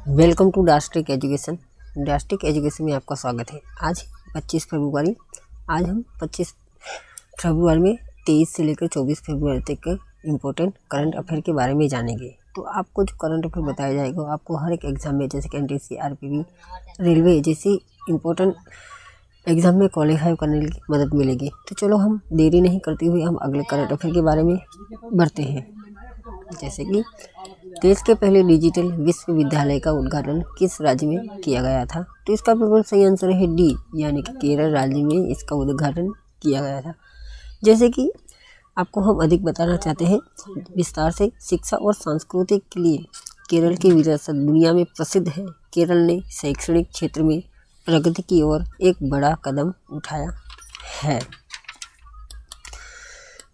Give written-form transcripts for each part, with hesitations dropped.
Welcome to district education. District education में आपका स्वागत है। आज 25 फरवरी। आज हम 25 फरवरी में 23 से लेकर 24 फरवरी तक के इम्पोर्टेंट करंट अफेयर के बारे में जानेंगे। तो आपको जो करंट अफेयर बताया जाएगा आपको हर एक एग्जाम में, जैसे कि एनटीसी, आरपीवी, रेलवे जैसी इम्पोर्टेंट एग्जाम में क्वालिफाई करने की मदद मिलेगी। तो चलो हम देरी नहीं करते हुए हम अगले करंट अफेयर के बारे में बढ़ते हैं। जैसे कि देश के पहले डिजिटल विश्वविद्यालय का उद्घाटन किस राज्य में किया गया था? तो इसका बिल्कुल सही आंसर है डी, यानी कि केरल राज्य में इसका उद्घाटन किया गया था। जैसे कि आपको हम अधिक बताना चाहते हैं विस्तार से, शिक्षा और सांस्कृतिक के लिए केरल की विरासत दुनिया में प्रसिद्ध है। केरल ने शैक्षणिक क्षेत्र में प्रगति की ओर एक बड़ा कदम उठाया है।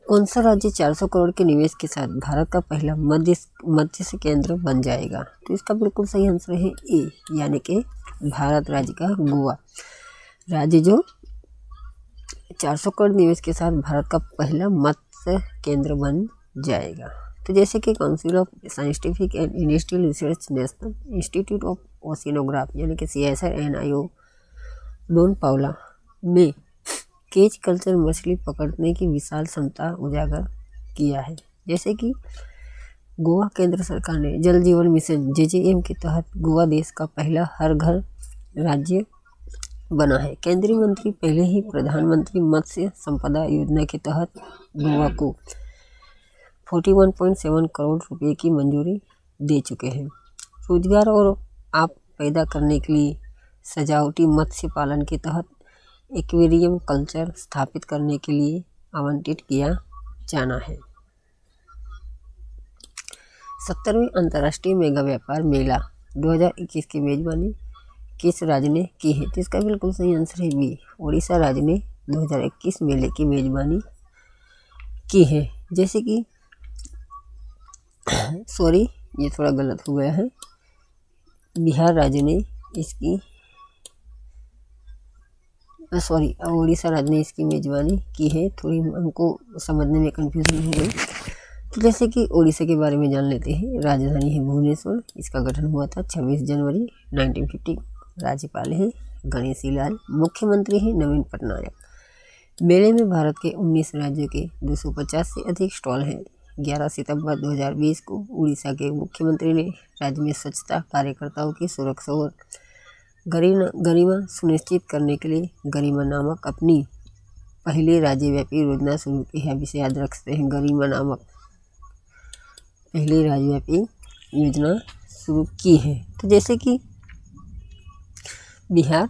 कौन सा राज्य 400 करोड़ के निवेश के साथ भारत का पहला मत्स्य केंद्र बन जाएगा? तो इसका बिल्कुल सही आंसर है ए, यानी कि भारत राज्य का गोवा राज्य जो 400 करोड़ निवेश के साथ भारत का पहला मत्स्य केंद्र बन जाएगा। तो जैसे कि council of scientific and industrial research, national institute of oceanography यानी कि CSIR-NIO डॉन पाउला में केज कल्चर मछली पकड़ने की विशाल क्षमता उजागर किया है। जैसे कि गोवा केंद्र सरकार ने जल जीवन मिशन JJM के तहत गोवा देश का पहला हर घर राज्य बना है। केंद्रीय मंत्री पहले ही प्रधानमंत्री मत्स्य संपदा योजना के तहत गोवा को 41.7 करोड़ रुपए की मंजूरी दे चुके हैं। रोजगार और आप पैदा करने के लिए सजावटी मत्स्य पालन के तहत एक्वेरियम कल्चर स्थापित करने के लिए आवंटित किया जाना है। 70वें अंतर्राष्ट्रीय मेगा व्यापार मेला 2021 की मेजबानी किस राज्य ने की है? तो इसका बिल्कुल सही आंसर है बी, उड़ीसा राज्य ने 2021 मेले की मेजबानी की है। जैसे कि सॉरी, ये थोड़ा गलत हो गया है, बिहार राज्य ने इसकी उड़ीसा राज्य ने इसकी मेजबानी की है। थोड़ी हमको समझने में कन्फ्यूजन हो गई। तो जैसे कि उड़ीसा के बारे में जान लेते हैं। राजधानी है भुवनेश्वर। इसका गठन हुआ था 26 जनवरी 1950। राज्यपाल हैं गणेशी लाल। मुख्यमंत्री हैं नवीन पटनायक। मेले में भारत के 19 राज्यों के 250 से अधिक स्टॉल हैं। 11 सितंबर 2020 को उड़ीसा के मुख्यमंत्री ने राज्य में स्वच्छता कार्यकर्ताओं की सुरक्षा और गरिमा सुनिश्चित करने के लिए गरिमा नामक अपनी पहली राज्यव्यापी योजना शुरू की है। इसे याद रख सकते हैं, गरिमा नामक पहली राज्यव्यापी योजना शुरू की है। तो जैसे कि बिहार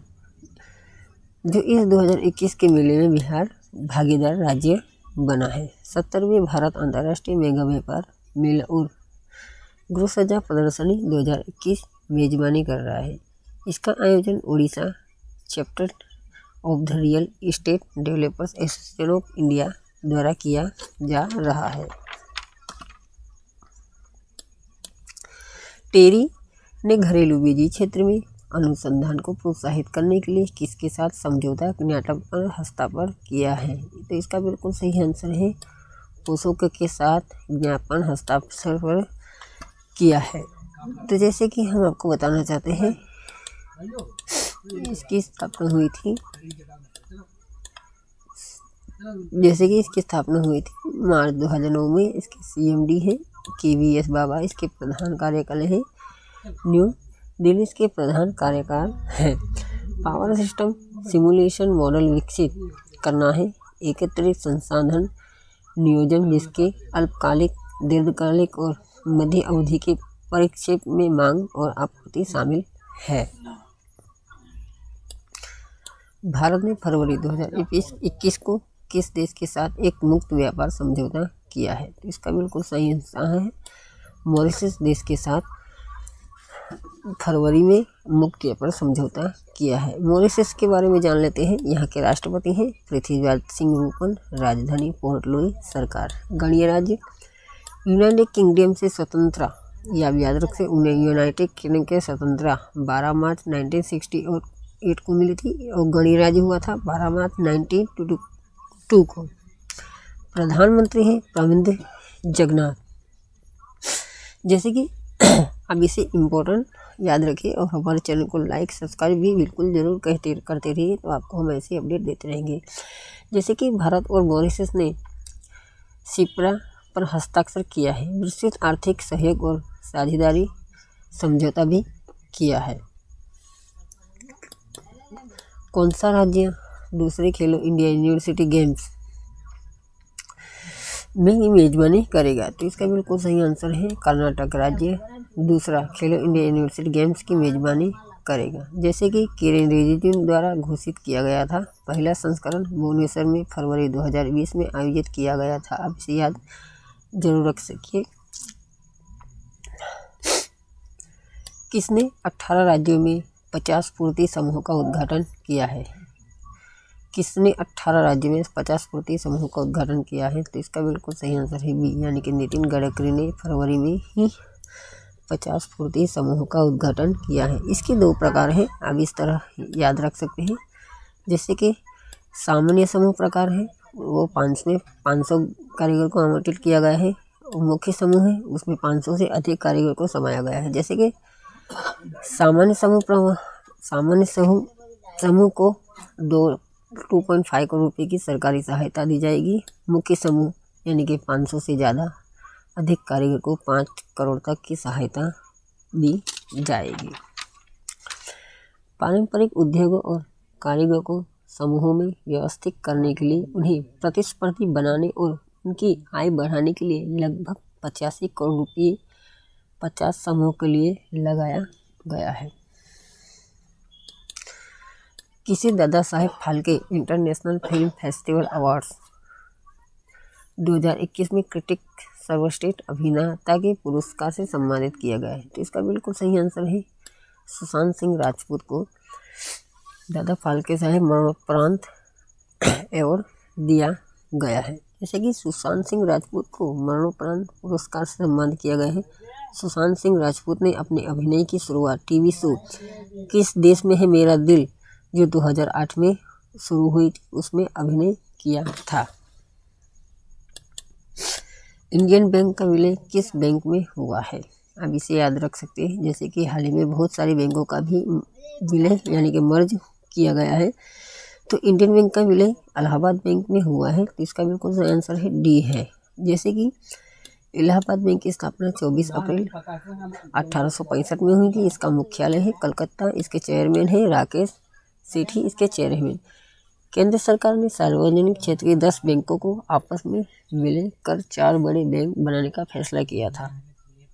जो इस 2021 के मेले में बिहार भागीदार राज्य बना है। 70वें भारत अंतर्राष्ट्रीय मेगा व्यापार मेला और गृह सज्जा प्रदर्शनी 2021 मेजबानी कर रहा है। इसका आयोजन Orissa chapter of the real estate developers association of India द्वारा किया जा रहा है। टेरी ने घरेलू बिजली क्षेत्र में अनुसंधान को प्रोत्साहित करने के लिए किसके साथ समझौता ज्ञापन पर हस्ताक्षर किया है? तो इसका बिल्कुल सही आंसर है पोसोको के साथ ज्ञापन हस्ताक्षर किया है। तो जैसे कि हम आपको बताना चाहते हैं इसकी स्थापना हुई थी, जैसे कि इसकी स्थापना हुई थी मार्च 2009 में। इसके CMD हैं KVS बाबा। इसके प्रधान कार्यकाल है न्यू दिल्ली। इसके प्रधान कार्यकाल है पावर सिस्टम सिमुलेशन मॉडल विकसित करना है। एकत्रित संसाधन नियोजन जिसके अल्पकालिक, दीर्घकालिक और मध्य अवधि के परिक्षेप में मांग और आपूर्ति शामिल है। भारत ने फरवरी 2021 को किस देश के साथ एक मुक्त व्यापार समझौता किया है? तो इसका बिल्कुल सही आंसर है मॉरिशस देश के साथ फरवरी में मुक्त व्यापार समझौता किया है। मॉरिशस के बारे में जान लेते हैं। यहाँ के राष्ट्रपति हैं पृथ्वीराज सिंह रूपन। राजधानी पोर्ट लुई। सरकार गणीय राज्य यूनाइटेड किंगडम से स्वतंत्र, या याद रख से उन्हें यूनाइटेड किंगडम के स्वतंत्रता 12 मार्च 1968 को मिली थी और गणराज्य राज्य हुआ था 12 मार्च 1922 को। प्रधानमंत्री हैं प्रविंद जगन्नाथ। जैसे कि अब इसे इम्पोर्टेंट याद रखिए और हमारे चैनल को लाइक सब्सक्राइब भी बिल्कुल ज़रूर करते रहिए, तो आपको हम ऐसे अपडेट देते रहेंगे। जैसे कि भारत और मॉरिशस ने सिप्रा पर हस्ताक्षर किया है, विस्तृत आर्थिक सहयोग और साझेदारी समझौता भी किया है। कौन सा राज्य दूसरे खेलो इंडिया यूनिवर्सिटी गेम्स में मेजबानी करेगा? तो इसका बिल्कुल सही आंसर है कर्नाटक राज्य दूसरा खेलो इंडिया यूनिवर्सिटी गेम्स की मेजबानी करेगा। जैसे कि किरेन रिजिजू द्वारा घोषित किया गया था, पहला संस्करण भुवनेश्वर में फरवरी 2020 में आयोजित किया गया था। आप इसे याद जरूर रख सकिए। किसने 18 राज्यों में 50 पूर्ति समूह का उद्घाटन किया है? किसने 18 राज्यों में 50 पूर्ति समूह का उद्घाटन किया है? तो इसका बिल्कुल सही आंसर है बी, यानी कि नितिन गडकरी ने फरवरी में ही 50 पूर्ति समूह का उद्घाटन किया है। इसके दो प्रकार हैं, आप इस तरह याद रख सकते हैं। जैसे कि सामान्य समूह प्रकार है, वो 500 कारीगर को आमंत्रित किया गया है, और मुख्य समूह है उसमें 500 से अधिक कारीगर को समाया गया है। जैसे कि सामान्य समूह को 2.5 करोड़ रुपये की सरकारी सहायता दी जाएगी। मुख्य समूह यानी कि 500 से ज़्यादा अधिक कारीगर को 5 करोड़ तक की सहायता दी जाएगी। पारंपरिक उद्योगों और कारीगरों को समूहों में व्यवस्थित करने के लिए, उन्हें प्रतिस्पर्धी बनाने और उनकी आय बढ़ाने के लिए लगभग 85 करोड़ रुपये 50 समूह के लिए लगाया गया है। किसे Dada Saheb Phalke international film festival awards 2021 में क्रिटिक सर्वश्रेष्ठ अभिनेता के पुरस्कार से सम्मानित किया गया है? तो इसका बिल्कुल सही आंसर है सुशांत सिंह राजपूत को दादा फाल्के साहेब मरणोपरांत अवार्ड दिया गया है। जैसे कि सुशांत सिंह राजपूत को मरणोपरांत पुरस्कार से सम्मानित किया गया है। सुशांत सिंह राजपूत ने अपने अभिनय की शुरुआत टीवी शो किस देश में है मेरा दिल, जो 2008 में शुरू हुई थी, उसमें अभिनय किया था। इंडियन बैंक का विलय किस बैंक में हुआ है? अब इसे याद रख सकते हैं। जैसे कि हाल ही में बहुत सारे बैंकों का भी विलय यानी कि मर्ज किया गया है, तो इंडियन बैंक का विलय इलाहाबाद बैंक में हुआ है। तो इसका बिल्कुल सही आंसर है डी है। जैसे कि इलाहाबाद बैंक की स्थापना 24 अप्रैल 1865 में हुई थी। इसका मुख्यालय है कलकत्ता। इसके चेयरमैन है राकेश सेठी, इसके चेयरमैन। केंद्र सरकार ने सार्वजनिक क्षेत्र के 10 बैंकों को आपस में विलय कर 4 बड़े बैंक बनाने का फैसला किया था।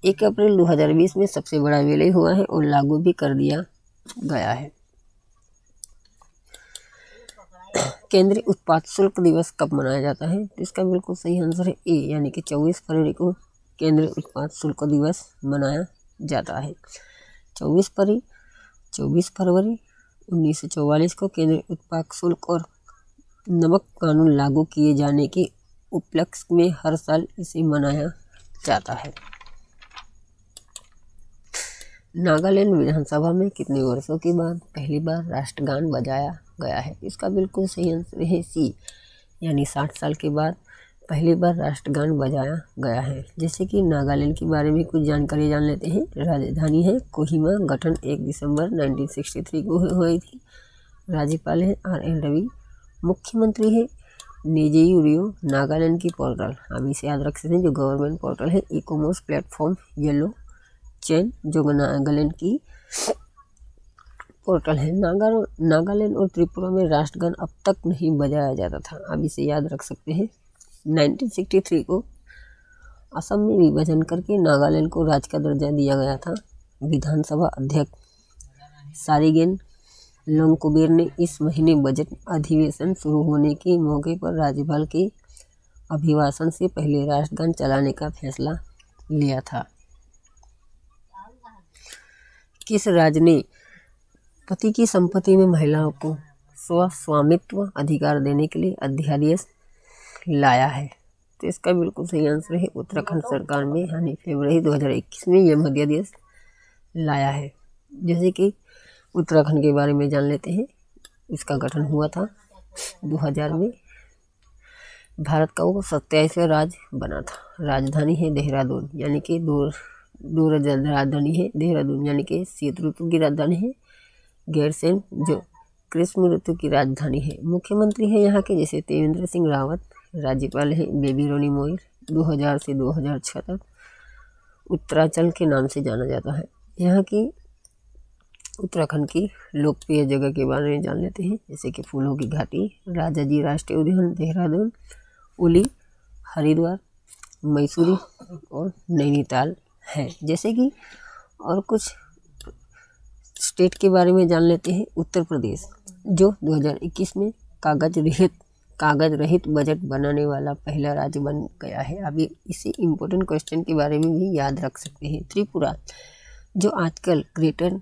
1 अप्रैल 2020 में सबसे बड़ा विलय हुआ है और लागू भी कर दिया गया है। केंद्रीय उत्पाद शुल्क दिवस कब मनाया जाता है? तो इसका बिल्कुल सही आंसर है ए, यानी कि 24 फरवरी को केंद्रीय उत्पाद शुल्क दिवस मनाया जाता है। 24 फरवरी 1944 को केंद्रीय उत्पाद शुल्क और नमक कानून लागू किए जाने के उपलक्ष्य में हर साल इसे मनाया जाता है। नागालैंड विधानसभा में कितने वर्षों के बाद पहली बार राष्ट्रगान बजाया गया है? इसका बिल्कुल सही आंसर है सी, यानी 60 साल के बाद पहली बार राष्ट्रगान बजाया गया है। जैसे कि नागालैंड के बारे में कुछ जानकारी जान लेते हैं। राजधानी है कोहिमा, गठन 1 दिसंबर 1963 को हुई थी। राज्यपाल है RN रवि, मुख्यमंत्री है नेजेयू रियो। नागालैंड की पोर्टल, आप इसे याद रख सकते हैं, जो गवर्नमेंट पोर्टल है ई कॉमर्स प्लेटफॉर्म येलो चैन, जो नागालैंड की पोर्टल है। नागालैंड और त्रिपुरा में राष्ट्रगान अब तक नहीं बजाया जाता था। आप इसे याद रख सकते हैं। 1963 को असम में विभाजन करके नागालैंड को राज्य का दर्जा दिया गया था। विधानसभा अध्यक्ष सारिगेन लोंगकुबेर ने इस महीने बजट अधिवेशन शुरू होने के मौके पर राज्यपाल के अभिभाषण से पहले राष्ट्रगान चलाने का फैसला लिया था। किस राज्य ने पति की संपत्ति में महिलाओं को स्वामित्व अधिकार देने के लिए अध्यादेश लाया है? तो इसका बिल्कुल सही आंसर है उत्तराखंड सरकार में, यानी फरवरी 2021 में यह अध्यादेश लाया है। जैसे कि उत्तराखंड के बारे में जान लेते हैं। इसका गठन हुआ था 2000 में। भारत का वो 27वां राज्य बना था। राजधानी है देहरादून, यानी कि दो राजधानी है देहरादून यानी कि शीत ऋतु की राजधानी है, गैरसैंण जो ग्रीष्म ऋतु की राजधानी है। मुख्यमंत्री है यहाँ के जैसे त्रिवेंद्र सिंह रावत, राज्यपाल है बेबी रानी मौर्य, 2000 से 2006 तक उत्तरांचल के नाम से जाना जाता है। यहाँ की उत्तराखंड की लोकप्रिय जगह के बारे में जान लेते हैं जैसे कि फूलों की घाटी, राजा जी राष्ट्रीय उद्यान देहरादून, उली, हरिद्वार, मैसूरी और नैनीताल है। जैसे कि और कुछ स्टेट के बारे में जान लेते हैं। उत्तर प्रदेश जो 2021 में कागज रहित बजट बनाने वाला पहला राज्य बन गया है। अभी इसी इम्पोर्टेंट क्वेश्चन के बारे में भी याद रख सकते हैं। त्रिपुरा जो आजकल ग्रेटर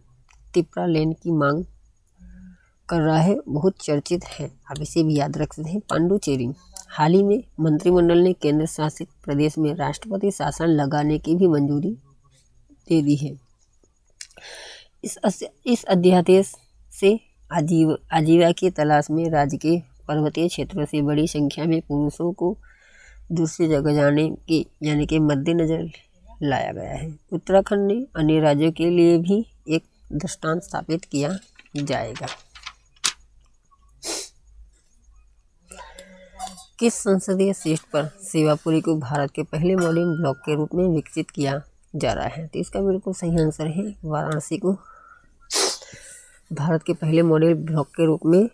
त्रिपुरा लैंड की मांग कर रहा है, बहुत चर्चित है, आप इसे भी याद रख सकते हैं। पांडुचेरी हाल ही में मंत्रिमंडल ने केंद्र शासित प्रदेश में राष्ट्रपति शासन लगाने की भी मंजूरी दे दी है। इस अध्यादेश से आजीविका की तलाश में राज्य के पर्वतीय क्षेत्रों से बड़ी संख्या में पुरुषों को दूसरी जगह जाने के यानी कि मद्देनजर लाया गया है। उत्तराखंड ने अन्य राज्यों के लिए भी एक दृष्टांत स्थापित किया जाएगा। किस संसदीय सीट पर शिवापुरी को भारत के पहले मॉडल ब्लॉक के रूप में विकसित किया जा रहा है? तो इसका बिल्कुल सही आंसर है वाराणसी को भारत के पहले मॉडल ब्लॉक के रूप में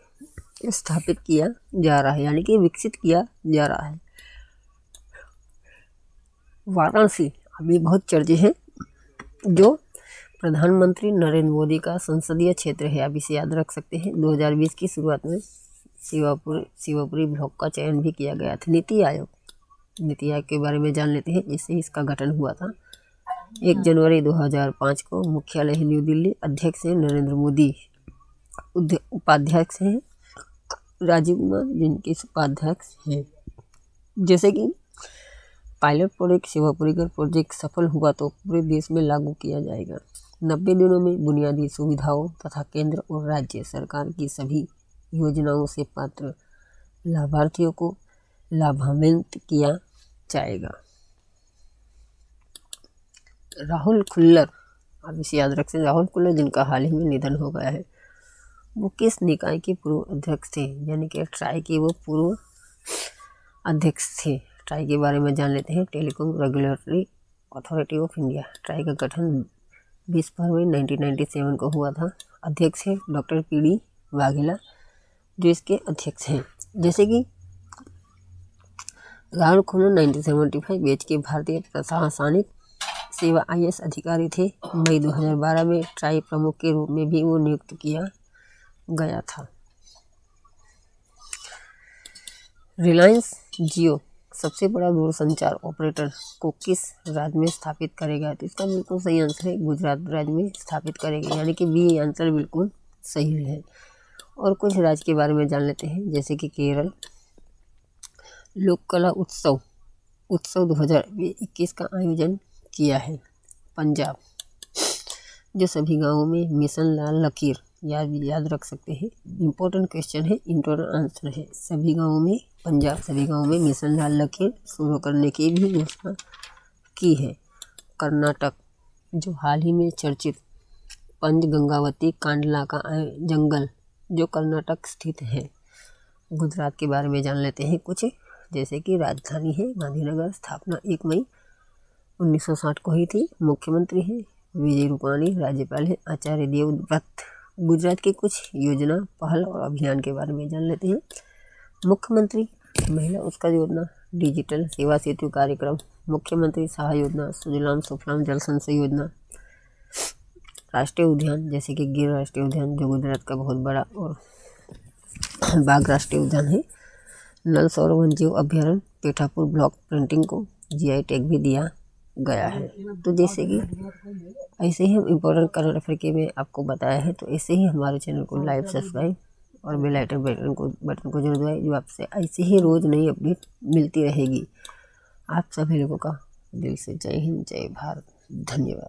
स्थापित किया जा रहा है यानी कि विकसित किया जा रहा है। वाराणसी अभी बहुत चर्चे हैं जो प्रधानमंत्री नरेंद्र मोदी का संसदीय क्षेत्र है। आप इसे याद रख सकते हैं। 2020 की शुरुआत में शिवापुरी ब्लॉक का चयन भी किया गया था। नीति आयोग के बारे में जान लेते हैं जिससे इसका गठन हुआ था। 1 जनवरी 2005 को मुख्यालय है न्यू दिल्ली। अध्यक्ष है नरेंद्र मोदी, उपाध्यक्ष हैं राजीव कुमार जिनके उपाध्यक्ष हैं। जैसे कि पायलट प्रोजेक्ट शिवापुरी का प्रोजेक्ट सफल हुआ तो पूरे देश में लागू किया जाएगा। 90 दिनों में बुनियादी सुविधाओं तथा केंद्र और राज्य सरकार की सभी योजनाओं से पात्र लाभार्थियों को लाभान्वित किया जाएगा। राहुल खुल्लर, आप इसे याद रख सकते हैं। राहुल खुल्लर जिनका हाल ही में निधन हो गया है, वो किस निकाय के पूर्व अध्यक्ष थे? यानी कि ट्राई के वो पूर्व अध्यक्ष थे। ट्राई के बारे में जान लेते हैं। Telecom regulatory authority of India. Try का गठन 20 फरवरी 1997 को हुआ था। अध्यक्ष है डॉक्टर PD वाघेला जो इसके अध्यक्ष हैं। जैसे कि राहुल खुल्लर 1975 बैच के भारतीय प्रशासनिक सेवा IAS अधिकारी थे। मई 2012 में ट्राई प्रमुख के रूप में भी वो नियुक्त किया गया था। रिलायंस जियो सबसे बड़ा दूरसंचार ऑपरेटर को किस राज्य में स्थापित करेगा? तो इसका बिल्कुल सही आंसर है गुजरात राज्य में स्थापित करेगा यानी कि बी आंसर बिल्कुल सही है। और कुछ राज्य के बारे में जान लेते हैं जैसे कि केरल लोक कला उत्सव 2021 का आयोजन किया है। पंजाब जो सभी गांवों में मिशन लाल लकीर याद रख सकते हैं। इम्पोर्टेंट क्वेश्चन है, इम्पोर्टेंट आंसर है। सभी गांवों में मिशन लाल लकीर शुरू करने की भी घोषणा की है। कर्नाटक जो हाल ही में चर्चित पंचगंगावती कांडला का जंगल जो कर्नाटक स्थित है। गुजरात के बारे में जान लेते हैं कुछ जैसे कि राजधानी है गांधीनगर। स्थापना 1 मई 1960 को हुई थी। मुख्यमंत्री है विजय रूपाणी। राज्यपाल है आचार्य देवव्रत। गुजरात की कुछ योजना पहल और अभियान के बारे में जान लेते हैं। मुख्यमंत्री महिला उत्कर्ष योजना, डिजिटल सेवा सेतु कार्यक्रम, मुख्यमंत्री सहाय योजना, सुजलाम सुफलाम जल संचय योजना, राष्ट्रीय उद्यान जैसे कि गिर राष्ट्रीय उद्यान जो गुजरात का बहुत बड़ा और बाघ राष्ट्रीय उद्यान है। नल सौर वन्यजीव अभ्यारण्य पेठापुर ब्लॉक प्रिंटिंग को GI टैग भी दिया गया है। तो जैसे कि ऐसे ही हम इम्पोर्टेंट करंट अफेयर के में आपको बताया है। तो ऐसे ही हमारे चैनल को लाइक, सब्सक्राइब और बेल आइकन बटन को जरूर दबाएं जो आपसे ऐसे ही रोज़ नई अपडेट मिलती रहेगी। आप सभी लोगों का दिल से जय हिंद, जय भारत, धन्यवाद।